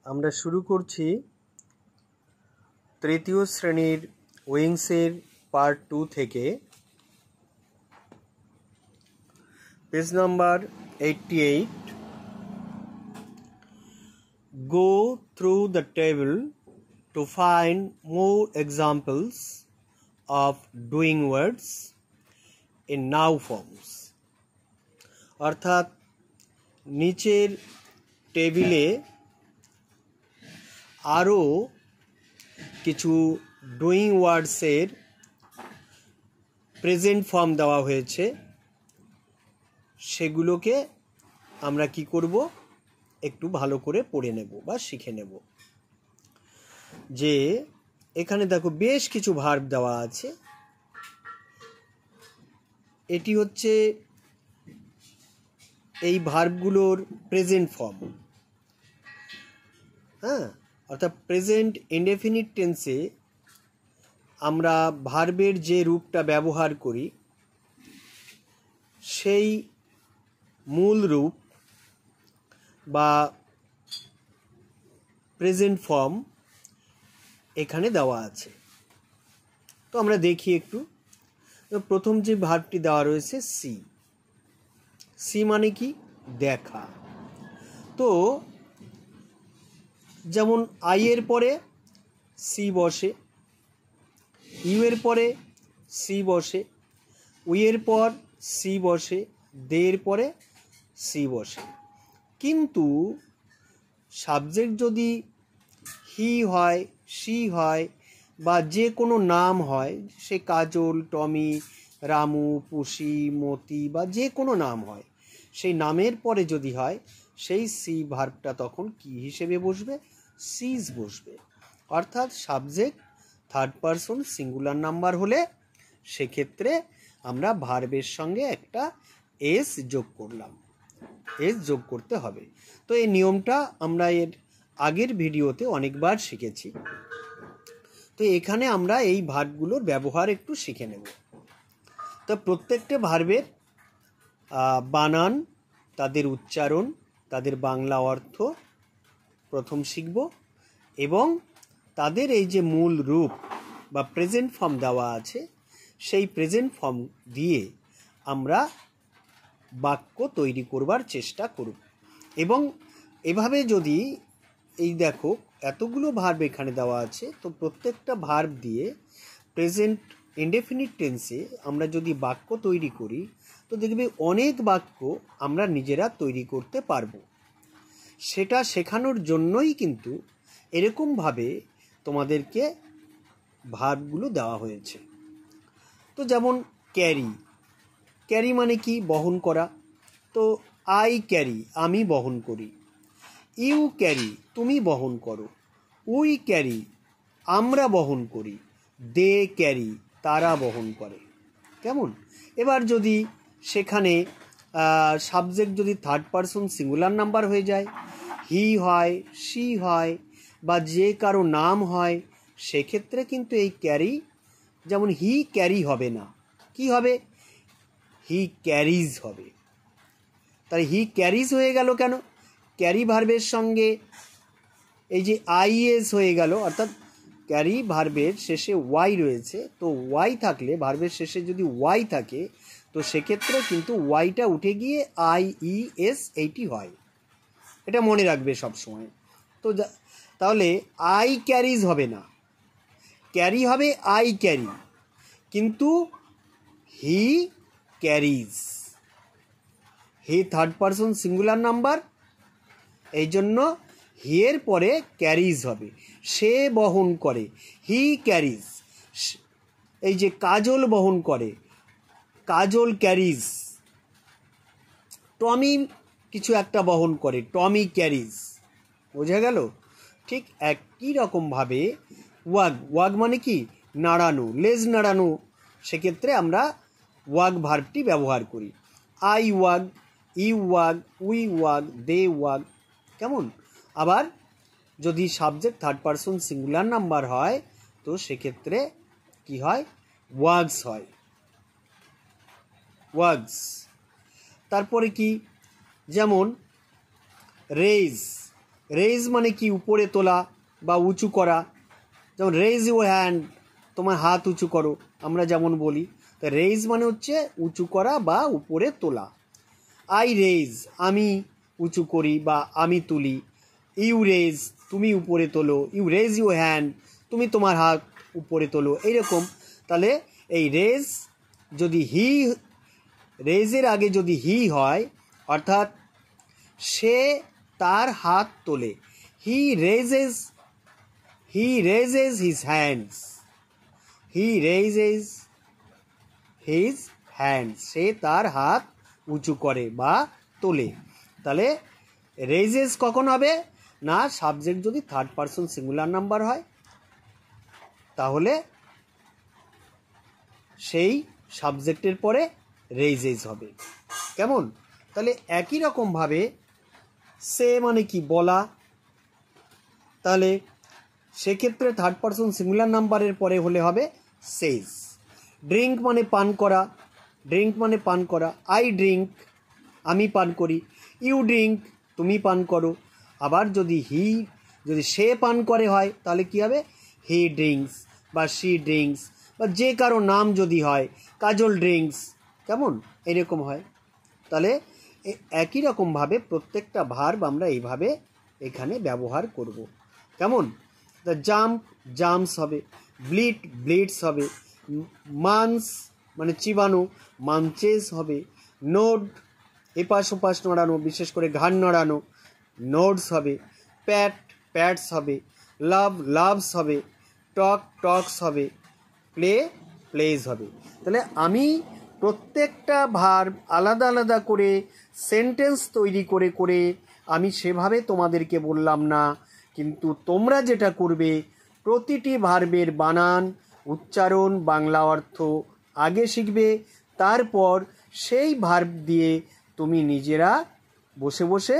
আমরা শুরু করছি তৃতীয় শ্রেণীর উইংসের পার্ট 2 থেকে page number 88. Go through the table to find more examples of doing words in now forms. অর্থাৎ নিচের টেবিলে আরও কিছু ডুইং ওয়ার্ডসের প্রেজেন্ট ফর্ম দেওয়া হয়েছে, সেগুলোকে আমরা কি করব, একটু ভালো করে পড়ে নেব বা শিখে নেব। যে এখানে দেখো বেশ কিছু ভার্ব দেওয়া আছে। এটি হচ্ছে এই ভার্বগুলোর প্রেজেন্ট ফর্ম। অর্থাৎ প্রেজেন্ট ইনডেফিনিট টেন্সে আমরা ভার্বের যে রূপটা ব্যবহার করি সেই মূল রূপ বা প্রেজেন্ট ফর্ম এখানে দেওয়া আছে। তো আমরা দেখি একটু। প্রথম যে ভার্বটি দেওয়া রয়েছে সি। সি মানে কি? দেখা। তো যেমন আই এর পরে সি বসে, ইউ এর পরে সি বসে, উই এর পর সি বসে, দে এর পরে সি বসে। কিন্তু সাবজেক্ট যদি হি হয়, সি হয় বা যে কোনো নাম হয়, সে কাজল, টমি, রামু, পুষি, মতি বা যে কোনো নাম হয়, সেই নামের পরে যদি হয় সেই সি ভার্বটা তখন কি হিসেবে বসবে? সিজ বসবে। অর্থাৎ subject third person singular number হলে সেক্ষেত্রে আমরা ভার্বের সঙ্গে একটা এস যোগ করলাম, এস যোগ করতে হবে। তো এই নিয়মটা আমরা এর আগের ভিডিওতে অনেকবার শিখেছি। তো এখানে আমরা এই ভার্বগুলোর ব্যবহার একটু শিখে নেব। তো প্রত্যেকটা ভার্বের বানান, তাদের উচ্চারণ, তাদের বাংলা অর্থ প্রথম শিখব এবং তাদের এই যে মূল রূপ বা প্রেজেন্ট ফর্ম দেওয়া আছে সেই প্রেজেন্ট ফর্ম দিয়ে আমরা বাক্য তৈরি করবার চেষ্টা করব। এবং এভাবে যদি এই দেখো এতগুলো ভার্ব এখানে দেওয়া আছে, তো প্রত্যেকটা ভার্ব দিয়ে প্রেজেন্ট ইনডেফিনিট টেন্সে আমরা যদি বাক্য তৈরি করি তো দেখবে অনেক বাক্য আমরা নিজেরা তৈরি করতে পারবো। সেটা শেখানোর জন্যই কিন্তু এরকমভাবে তোমাদেরকে ভার্বগুলো দেওয়া হয়েছে। তো যেমন ক্যারি। ক্যারি মানে কি? বহন করা। তো আই ক্যারি, আমি বহন করি। ইউ ক্যারি, তুমি বহন করো। উই ক্যারি, আমরা বহন করি। দে ক্যারি, তারা বহন করে। কেমন? এবার যদি সেখানে সাবজেক্ট যদি থার্ড পারসন সিঙ্গুলার নাম্বার হয়ে যায়, হি হয়, সি হয় বা যে কারো নাম হয়, সেক্ষেত্রে কিন্তু এই ক্যারি, যেমন হি ক্যারি হবে না, কি হবে? হি ক্যারিজ হবে। তাই হি ক্যারিজ হয়ে গেল কেন? ক্যারি ভার্বের সঙ্গে এই যে আইএস হয়ে গেল, অর্থাৎ ক্যারি ভার্বের শেষে ওয়াই রয়েছে। তো ওয়াই থাকলে, ভার্বের শেষে যদি ওয়াই থাকে, তো সেক্ষেত্রে কিন্তু ওয়াইটা উঠে গিয়ে আইইএস এইটি হয়। এটা মনে রাখবে সব সময়। তো তাহলে আই ক্যারিজ হবে না, ক্যারি হবে আই ক্যারি, কিন্তু he carries. He third person singular number, এই জন্য হি এর পরে ক্যারিজ হবে। সে বহন করে, হি ক্যারিজ। এই যে কাজল বহন করে, কাজল ক্যারিজ। টমি কিছু একটা বহন করে, টমি ক্যারিজ। বোঝা গেল? ঠিক একই রকমভাবে ওয়াগ। ওয়াগ মানে কি? নাড়ানো, লেজ নাড়ানো। সেক্ষেত্রে আমরা ওয়াগ ভার্বটি ব্যবহার করি। আই ওয়াগ, ইউ ওয়াগ, উই ওয়াগ, দে ওয়াগ। কেমন? আবার যদি subject third person singular number হয় তো সেক্ষেত্রে কি হয়? ওয়াগস হয়, ওয়াগস। তারপরে কি? যেমন রেজ, রেইজ মানে কি উপরে তোলা বা উঁচু করা, যেমন রেইজ ইউর হ্যান্ড, তোমার হাত উঁচু করো আমরা যেমন বলি। তো রেইজ মানে হচ্ছে উঁচু করা বা উপরে তোলা। আই রেইজ, আমি উঁচু করি বা আমি তুলি। ইউ রেইজ, তুমি উপরে তোলো। ইউ রেইজ ইউর হ্যান্ড, তুমি তোমার হাত উপরে তোলো, এইরকম। তাহলে এই রেজ যদি রেজের আগে যদি হি হয়, অর্থাৎ সে তার হাত তোলে। হি রেজেস হিজ হ্যান্ডস, হি রেজেস হিজ হ্যান্ডস, সে তার হাত উঁচু করে বা তোলে। তাহলে রেজেস কখন হবে না, সাবজেক্ট যদি থার্ড পারসন সিঙ্গুলার নাম্বার হয় তাহলে সেই সাবজেক্টের পরে রেইজেস হবে। কেমন? তাহলে একই রকমভাবে সে মানে কি বলা, তাহলে সেক্ষেত্রে থার্ড পারসন সিঙ্গুলার নাম্বারের পরে হলে হবে সেজ। ড্রিঙ্ক মানে পান করা, ড্রিঙ্ক মানে পান করা। আই ড্রিঙ্ক, আমি পান করি। ইউ ড্রিঙ্ক, তুমি পান করো। আবার যদি সে পান করে হয় তাহলে কি হবে, হি ড্রিঙ্কস বা শি ড্রিঙ্কস, বা যে কারো নাম যদি হয়, কাজল ড্রিঙ্কস, কেমন এরকম হয়। তাহলে একই রকমভাবে প্রত্যেকটা ভার্ব আমরা এইভাবে এখানে ব্যবহার করব। কেমন? দ্য জাম্প, জাম্পস হবে। ব্লিড, ব্লিডস হবে। মান্স মানে চিবানো, মাঞ্চেস হবে। নোড, এপাশ ওপাশ নড়ানো, বিশেষ করে ঘাড় নড়ানো, নোডস হবে। প্যাট, প্যাটস হবে। লাভ, লাভস হবে। টক, টক্স হবে। প্লে, প্লেজ হবে। তাহলে আমি প্রত্যেকটা ভার্ব আলাদা আলাদা করে সেন্টেন্স তৈরি করে করে আমি সেভাবে তোমাদেরকে বললাম না, কিন্তু তোমরা যেটা করবে প্রতিটি ভার্বের বানান, উচ্চারণ, বাংলা অর্থ আগে শিখবে, তারপর সেই ভার্ব দিয়ে তুমি নিজেরা বসে বসে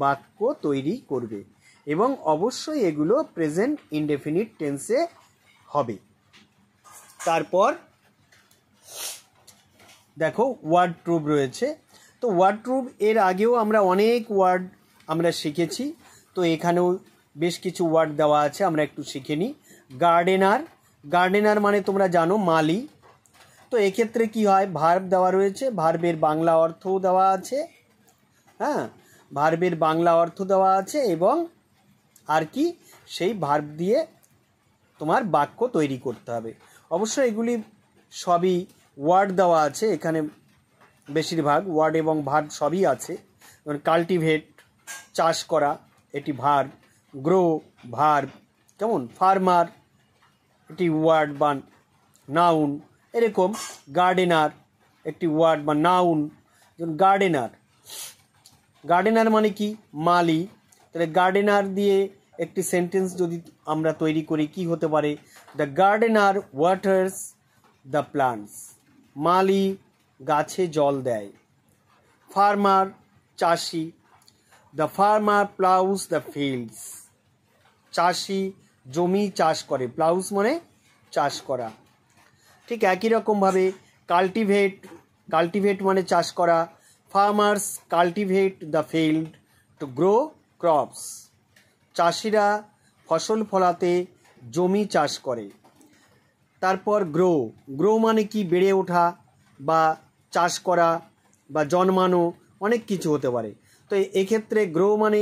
বাক্য তৈরি করবে, এবং অবশ্যই এগুলো প্রেজেন্ট ইনডেফিনিট টেন্সে হবে। তারপর দেখো ওয়ার্ডট্রুব রয়েছে। তো ওয়ার্ডট্রুব এর আগেও আমরা অনেক ওয়ার্ড আমরা শিখেছি, তো এখানেও বেশ কিছু ওয়ার্ড দেওয়া আছে, আমরা একটু শিখে নিই। গার্ডেনার, গার্ডেনার মানে তোমরা জানো মালি। তো এক্ষেত্রে কি হয়, ভার্ব দেওয়া রয়েছে, ভার্বের বাংলা অর্থও দেওয়া আছে। হ্যাঁ, ভার্বের বাংলা অর্থ দেওয়া আছে, এবং আর কি সেই ভার্ব দিয়ে তোমার বাক্য তৈরি করতে হবে। অবশ্য এগুলি সবই ওয়ার্ড দেওয়া আছে, এখানে বেশিরভাগ ওয়ার্ড এবং ভার্ব সবই আছে। কাল্টিভেট, চাষ করা, এটি ভার্ব। Grow, verb. কেমন? ফার্মার, এটি ওয়ার্ড বা নাউন। এরকম গার্ডেনার একটি ওয়ার্ড বা নাউন। গার্ডেনার, গার্ডেনার মানে কি মালি। তাহলে গার্ডেনার দিয়ে একটি সেন্টেন্স যদি আমরা তৈরি করি, কি হতে পারে, the gardener waters the plants, মালি গাছে জল দেয়। ফার্মার, চাষি, the farmer ploughs the fields, চাষি জমি চাষ করে, প্লাউস মানে চাষ করা। ঠিক একই রকমভাবে কাল্টিভেট, কাল্টিভেট মানে চাষ করা। Farmers cultivate the field to grow crops, চাষিরা ফসল ফলাতে জমি চাষ করে। তারপর গ্রো, গ্রো মানে কি বেড়ে ওঠা বা চাষ করা বা জন্মানো, অনেক কিছু হতে পারে। তো এক্ষেত্রে গ্রো মানে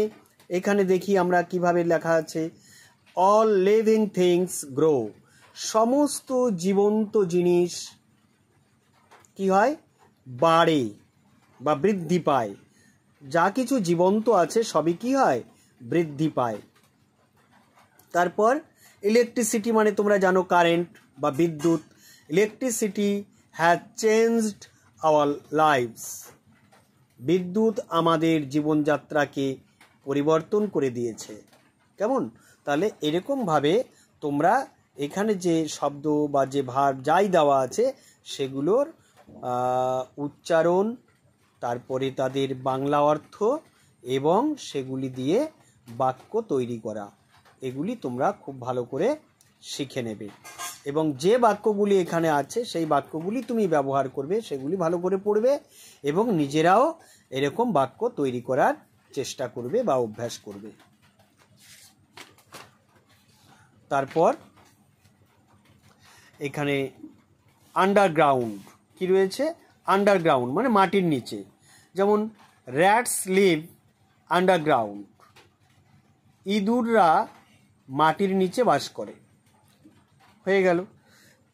এখানে দেখি আমরা কিভাবে লেখা আছে, অল লিভিং থিংস গ্রো, সমস্ত জীবন্ত জিনিস কি হয়, বাড়ে বা বৃদ্ধি পায়। যা কিছু জীবন্ত আছে সবই কি হয়, বৃদ্ধি পায়। তারপর ইলেকট্রিসিটি মানে তোমরা জানো কারেন্ট বা বিদ্যুৎ। Electricity has changed our lives, বিদ্যুৎ আমাদের জীবনযাত্রাকে পরিবর্তন করে দিয়েছে। কেমন? তাহলে এরকমভাবে তোমরা এখানে যে শব্দ বা যে ভার্ব যাই দেওয়া আছে সেগুলোর উচ্চারণ, তারপরে তাদের বাংলা অর্থ এবং সেগুলি দিয়ে বাক্য তৈরি করা, এগুলি তোমরা খুব ভালো করে শিখে নেবে। এবং যে বাক্যগুলি এখানে আছে সেই বাক্যগুলি তুমি ব্যবহার করবে, সেগুলি ভালো করে পড়বে এবং নিজেরাও এরকম বাক্য তৈরি করার চেষ্টা করবে বা অভ্যাস করবে। তারপর এখানে আন্ডারগ্রাউন্ড কি রয়েছে, আন্ডারগ্রাউন্ড মানে মাটির নিচে, যেমন র্যাটস লিভ আন্ডারগ্রাউন্ড, ইঁদুররা মাটির নিচে বাস করে। হয়ে গেল।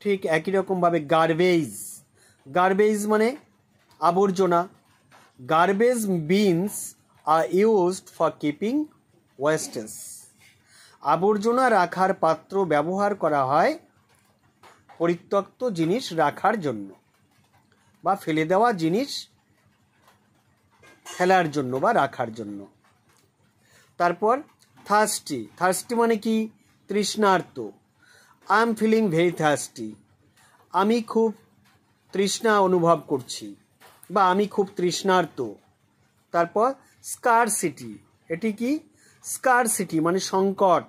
ঠিক একই রকমভাবে গার্বেজ, গার্বেজ মানে আবর্জনা। Garbage beans are used for keeping wastage, আবর্জনা রাখার পাত্র ব্যবহার করা হয় পরিত্যক্ত জিনিস রাখার জন্য বা ফেলে দেওয়া জিনিস ফেলার জন্য বা রাখার জন্য। তারপর থার্স্টি, থার্স্টি মানে কি, তৃষ্ণার্ত। I am feeling very thirsty, আমি খুব তৃষ্ণা অনুভব করছি বা আমি খুব তৃষ্ণার্ত। তারপর স্কারসিটি, এটি কি, স্কারসিটি মানে সংকট,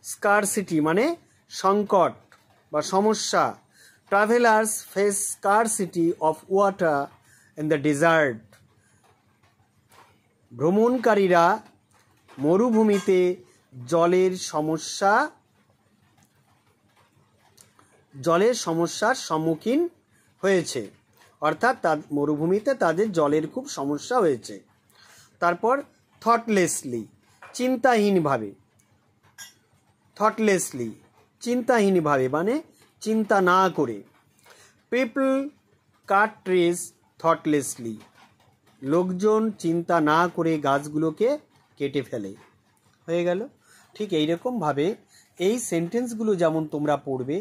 স্কারসিটি মানে সংকট বা সমস্যা। Travellers face scarcity of water in the desert, ভ্রমণকারীরা মরুভূমিতে জলের সমস্যার সম্মুখীন হয়েছে, অর্থাৎ মরুভূমিতে তাদের জলের খুব সমস্যা হয়েছে। তারপর থটলেসলি, চিন্তাহীনভাবে, থটলেসলি চিন্তাহীনভাবে মানে চিন্তা না করে। পিপল কাট ট্রিজ থটলেসলি, লোকজন চিন্তা না করে গাছগুলোকে কেটে ফেলে। হয়ে গেল। ঠিক এইরকমভাবে এই সেন্টেন্সগুলো যেমন তোমরা পড়বে,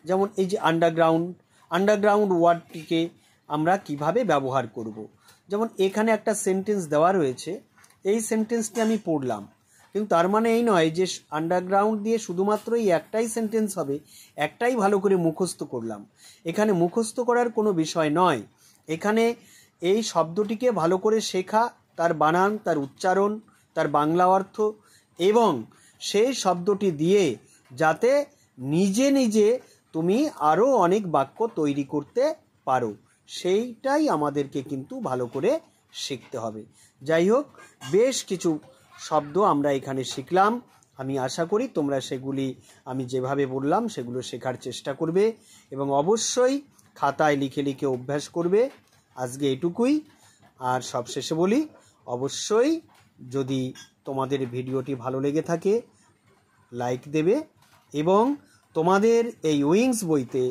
যেমন এই যে আন্ডারগ্রাউন্ড, আন্ডারগ্রাউন্ড ওয়ার্ডটিকে আমরা কিভাবে ব্যবহার করব। যেমন এখানে একটা সেন্টেন্স দেওয়া রয়েছে, এই সেন্টেন্সটি আমি পড়লাম, কিন্তু তার মানে এই নয় যে আন্ডারগ্রাউন্ড দিয়ে শুধুমাত্র এই একটাই সেন্টেন্স হবে, একটাই ভালো করে মুখস্থ করলাম। এখানে মুখস্থ করার কোনো বিষয় নয়, এখানে এই শব্দটিকে ভালো করে শেখা, তার বানান, তার উচ্চারণ, তার বাংলা অর্থ, এবং সেই শব্দটি দিয়ে যাতে নিজে নিজে তুমি আরও অনেক বাক্য তৈরি করতে পারো, সেইটাই আমাদেরকে কিন্তু ভালো করে শিখতে হবে। যাই হোক, বেশ কিছু শব্দ আমরা এখানে শিখলাম। আমি আশা করি তোমরা সেগুলি আমি যেভাবে বললাম সেগুলো শেখার চেষ্টা করবে এবং অবশ্যই খাতায় লিখে লিখে অভ্যাস করবে। আজকে এটুকুই। আর সবশেষে বলি, অবশ্যই যদি তোমাদের ভিডিওটি ভালো লেগে থাকে লাইক দেবে, এবং তোমাদের এই উইংস বইতে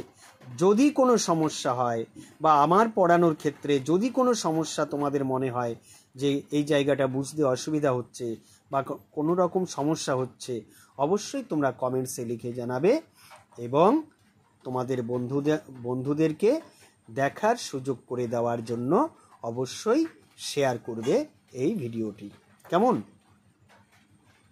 যদি কোনো সমস্যা হয় বা আমার পড়ানোর ক্ষেত্রে যদি কোনো সমস্যা তোমাদের মনে হয় যে এই জায়গাটা বুঝতে অসুবিধা হচ্ছে বা কোনো রকম সমস্যা হচ্ছে, অবশ্যই তোমরা কমেন্টসে লিখে জানাবে এবং তোমাদের বন্ধুদেরকে দেখার সুযোগ করে দেওয়ার জন্য অবশ্যই শেয়ার করবে এই ভিডিওটি। কেমন?